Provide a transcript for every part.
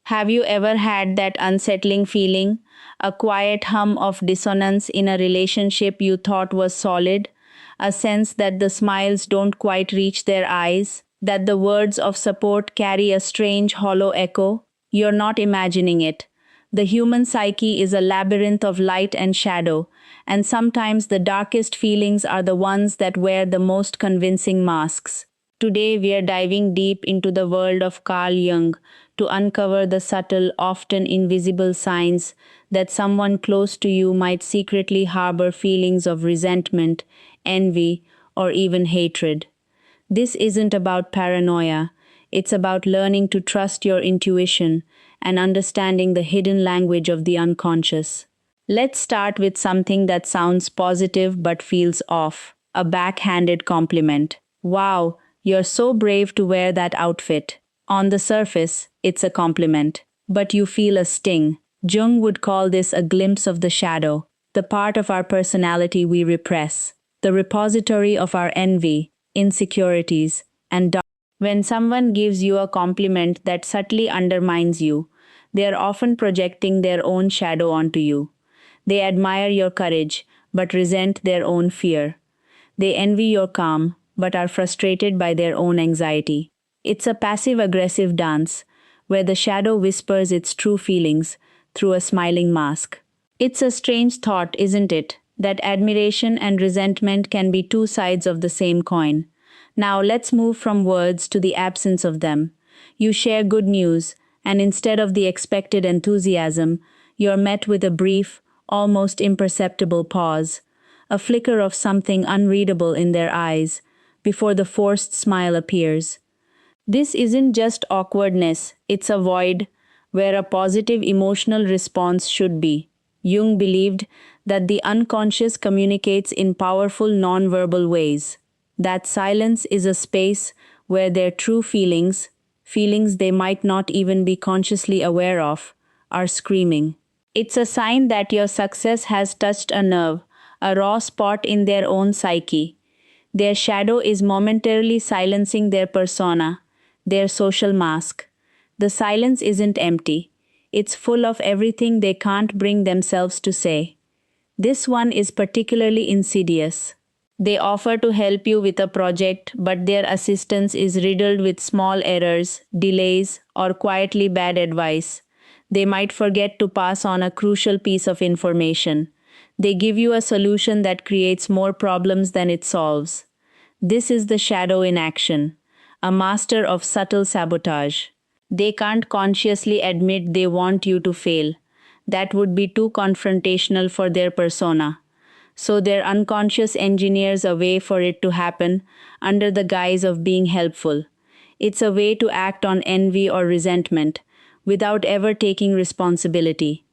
Have you ever had that unsettling feeling? A quiet hum of dissonance in a relationship you thought was solid? A sense that the smiles don't quite reach their eyes? That the words of support carry a strange hollow echo? You're not imagining it. The human psyche is a labyrinth of light and shadow, and sometimes the darkest feelings are the ones that wear the most convincing masks. Today, we are diving deep into the world of Carl Jung to uncover the subtle, often invisible signs that someone close to you might secretly harbor feelings of resentment, envy, or even hatred. This isn't about paranoia, it's about learning to trust your intuition and understanding the hidden language of the unconscious. Let's start with something that sounds positive but feels off: a backhanded compliment. Wow, you're so brave to wear that outfit. On the surface, it's a compliment, but you feel a sting. Jung would call this a glimpse of the shadow, the part of our personality we repress, the repository of our envy, insecurities, and doubt. When someone gives you a compliment that subtly undermines you, they are often projecting their own shadow onto you. They admire your courage, but resent their own fear. They envy your calm, but are frustrated by their own anxiety. It's a passive aggressive dance, where the shadow whispers its true feelings through a smiling mask. It's a strange thought, isn't it, that admiration and resentment can be two sides of the same coin. Now let's move from words to the absence of them. You share good news, and instead of the expected enthusiasm, you're met with a brief, almost imperceptible pause, a flicker of something unreadable in their eyes, before the forced smile appears. This isn't just awkwardness, it's a void where a positive emotional response should be. Jung believed that the unconscious communicates in powerful nonverbal ways. That silence is a space where their true feelings, feelings they might not even be consciously aware of, are screaming. It's a sign that your success has touched a nerve, a raw spot in their own psyche. Their shadow is momentarily silencing their persona, their social mask. The silence isn't empty. It's full of everything they can't bring themselves to say. This one is particularly insidious. They offer to help you with a project, but their assistance is riddled with small errors, delays, or quietly bad advice. They might forget to pass on a crucial piece of information. They give you a solution that creates more problems than it solves. This is the shadow in action, a master of subtle sabotage. They can't consciously admit they want you to fail. That would be too confrontational for their persona. So their unconscious engineers a way for it to happen under the guise of being helpful. It's a way to act on envy or resentment without ever taking responsibility,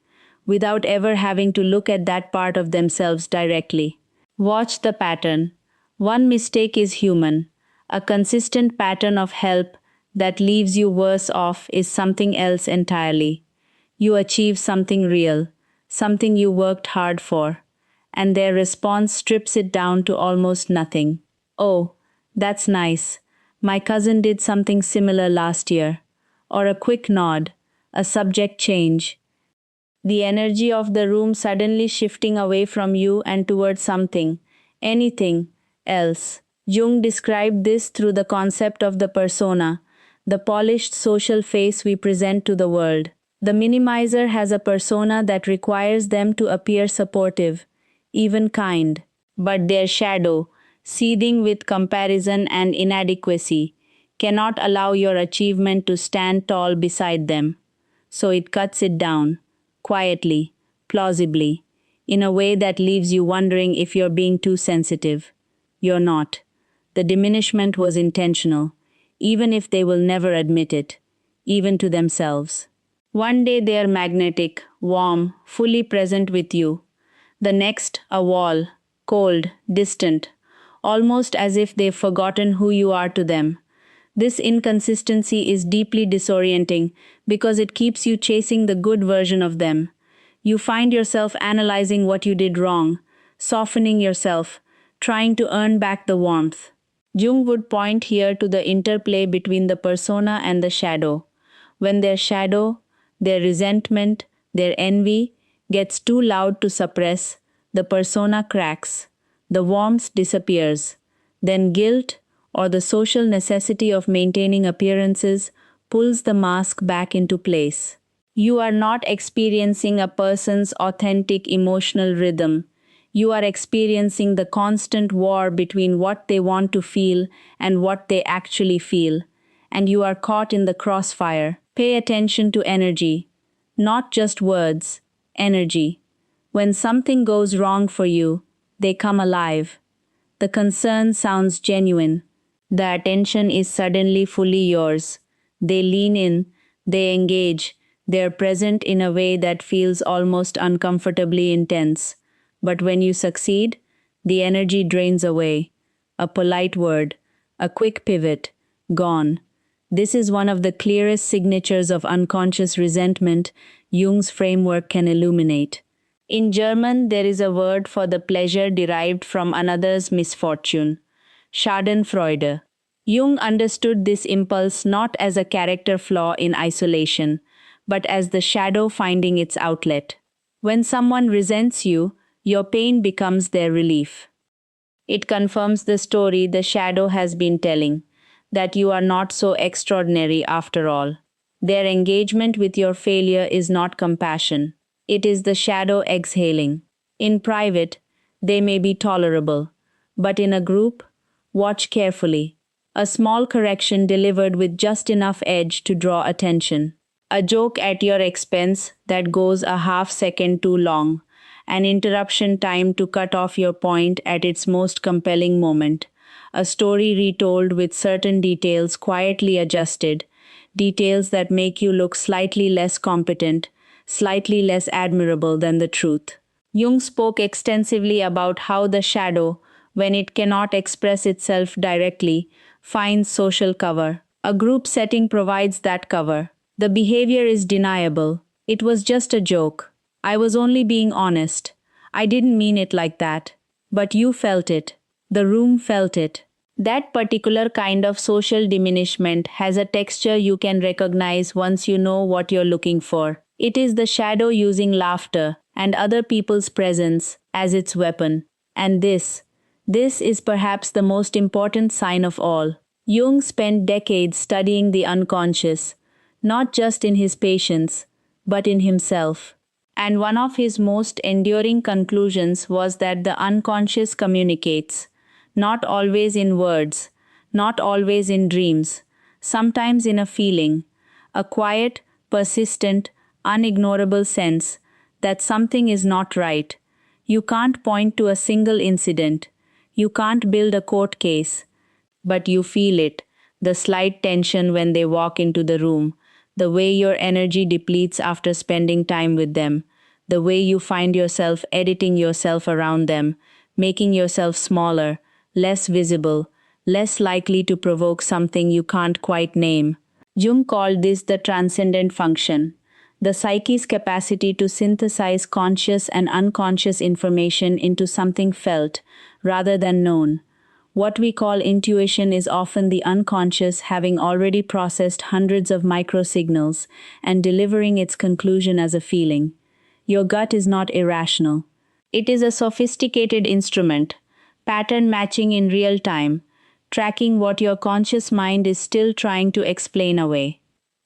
without ever having to look at that part of themselves directly. Watch the pattern. One mistake is human. A consistent pattern of help that leaves you worse off is something else entirely. You achieve something real, something you worked hard for, and their response strips it down to almost nothing. Oh, that's nice. My cousin did something similar last year. Or a quick nod, a subject change. The energy of the room suddenly shifting away from you and towards something, anything, else. Jung described this through the concept of the persona, the polished social face we present to the world. The minimizer has a persona that requires them to appear supportive, even kind. But their shadow, seething with comparison and inadequacy, cannot allow your achievement to stand tall beside them. So it cuts it down, quietly, plausibly, in a way that leaves you wondering if you're being too sensitive. You're not. The diminishment was intentional, even if they will never admit it, even to themselves. One day they are magnetic, warm, fully present with you. The next, a wall, cold, distant, almost as if they've forgotten who you are to them. This inconsistency is deeply disorienting because it keeps you chasing the good version of them. You find yourself analyzing what you did wrong, softening yourself, trying to earn back the warmth. Jung would point here to the interplay between the persona and the shadow. When their shadow, their resentment, their envy gets too loud to suppress, the persona cracks, the warmth disappears. Then guilt, or the social necessity of maintaining appearances, pulls the mask back into place. You are not experiencing a person's authentic emotional rhythm. You are experiencing the constant war between what they want to feel and what they actually feel. And you are caught in the crossfire. Pay attention to energy. Not just words, energy. When something goes wrong for you, they come alive. The concern sounds genuine. The attention is suddenly fully yours. They lean in, they engage, they're present in a way that feels almost uncomfortably intense. But when you succeed, the energy drains away. A polite word, a quick pivot, gone. This is one of the clearest signatures of unconscious resentment Jung's framework can illuminate. In German, there is a word for the pleasure derived from another's misfortune, Schadenfreude. Jung understood this impulse not as a character flaw in isolation, but as the shadow finding its outlet. When someone resents you, your pain becomes their relief. It confirms the story the shadow has been telling, that you are not so extraordinary after all. Their engagement with your failure is not compassion. It is the shadow exhaling. In private, they may be tolerable, but in a group, watch carefully. A small correction delivered with just enough edge to draw attention. A joke at your expense that goes a half second too long. An interruption timed to cut off your point at its most compelling moment. A story retold with certain details quietly adjusted, details that make you look slightly less competent, slightly less admirable than the truth. Jung spoke extensively about how the shadow, when it cannot express itself directly, finds social cover. A group setting provides that cover. The behavior is deniable. It was just a joke. I was only being honest. I didn't mean it like that. But you felt it. The room felt it. That particular kind of social diminishment has a texture you can recognize once you know what you're looking for. It is the shadow using laughter and other people's presence as its weapon. And this is perhaps the most important sign of all. Jung spent decades studying the unconscious, not just in his patients, but in himself. And one of his most enduring conclusions was that the unconscious communicates, not always in words, not always in dreams, sometimes in a feeling, a quiet, persistent, unignorable sense that something is not right. You can't point to a single incident. You can't build a court case. But you feel it, the slight tension when they walk into the room, the way your energy depletes after spending time with them, the way you find yourself editing yourself around them, making yourself smaller, less visible, less likely to provoke something you can't quite name. Jung called this the transcendent function, the psyche's capacity to synthesize conscious and unconscious information into something felt rather than known. What we call intuition is often the unconscious having already processed hundreds of microsignals and delivering its conclusion as a feeling. Your gut is not irrational. It is a sophisticated instrument, pattern matching in real time, tracking what your conscious mind is still trying to explain away.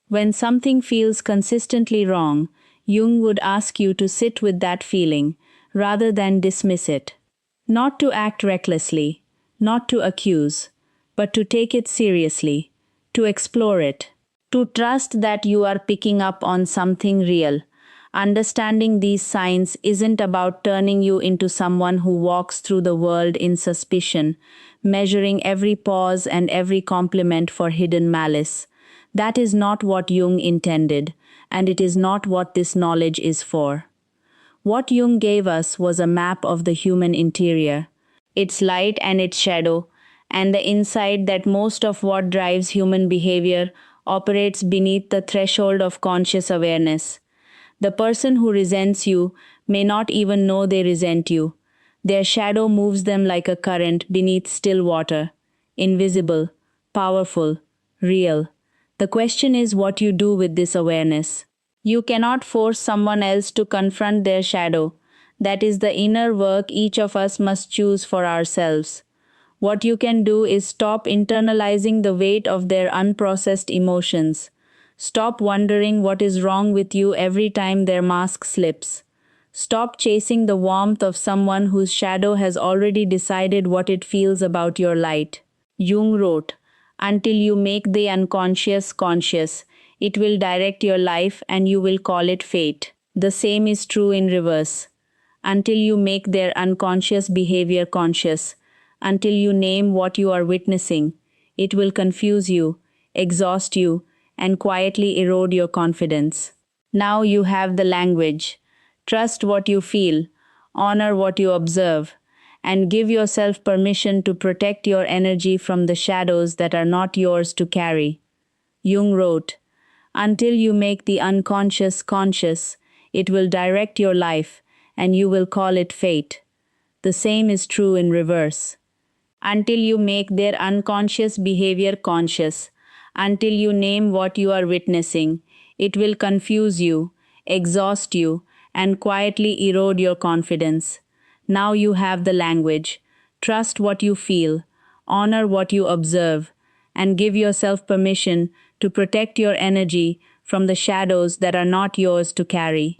When something feels consistently wrong, Jung would ask you to sit with that feeling rather than dismiss it. Not to act recklessly, not to accuse, but to take it seriously, to explore it, to trust that you are picking up on something real. Understanding these signs isn't about turning you into someone who walks through the world in suspicion, measuring every pause and every compliment for hidden malice. That is not what Jung intended, and it is not what this knowledge is for. What Jung gave us was a map of the human interior, its light and its shadow, and the insight that most of what drives human behavior operates beneath the threshold of conscious awareness. The person who resents you may not even know they resent you. Their shadow moves them like a current beneath still water, invisible, powerful, real. The question is what you do with this awareness. You cannot force someone else to confront their shadow. That is the inner work each of us must choose for ourselves. What you can do is stop internalizing the weight of their unprocessed emotions. Stop wondering what is wrong with you every time their mask slips. Stop chasing the warmth of someone whose shadow has already decided what it feels about your light. Jung wrote, "Until you make the unconscious conscious, it will direct your life and you will call it fate." The same is true in reverse. Until you make their unconscious behavior conscious, until you name what you are witnessing, it will confuse you, exhaust you, and quietly erode your confidence. Now you have the language. Trust what you feel, honor what you observe, and give yourself permission to protect your energy from the shadows that are not yours to carry. Jung wrote, "Until you make the unconscious conscious, it will direct your life and you will call it fate." The same is true in reverse. Until you make their unconscious behavior conscious, until you name what you are witnessing, it will confuse you, exhaust you, and quietly erode your confidence. Now you have the language. Trust what you feel, honor what you observe, and give yourself permission to protect your energy from the shadows that are not yours to carry.